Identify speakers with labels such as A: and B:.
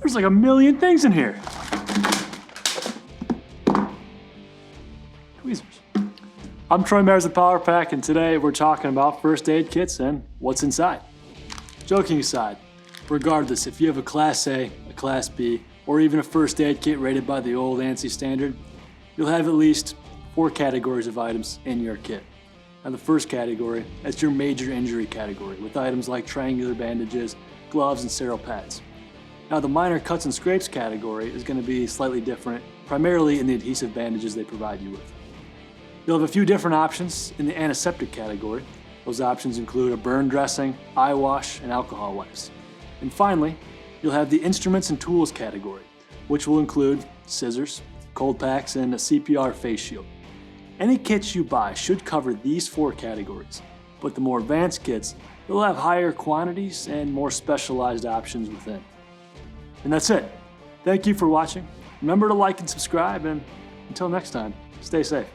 A: There's like a million things in here. Tweezers. I'm Troy Mairs of Power Pack, and today we're talking about first aid kits and what's inside. Joking aside, regardless if you have a Class A, a Class B, or even a first aid kit rated by the old ANSI standard, you'll have at least 4 categories of items in your kit. Now the first category, that's your major injury category, with items like triangular bandages, gloves, and sterile pads. Now the minor cuts and scrapes category is going to be slightly different, primarily in the adhesive bandages they provide you with. You'll have a few different options in the antiseptic category. Those options include a burn dressing, eye wash, and alcohol wipes. And finally, you'll have the instruments and tools category, which will include scissors, cold packs, and a CPR face shield. Any kits you buy should cover these 4 categories, but the more advanced kits, you'll have higher quantities and more specialized options within. And that's it. Thank you for watching. Remember to like and subscribe, and until next time, stay safe.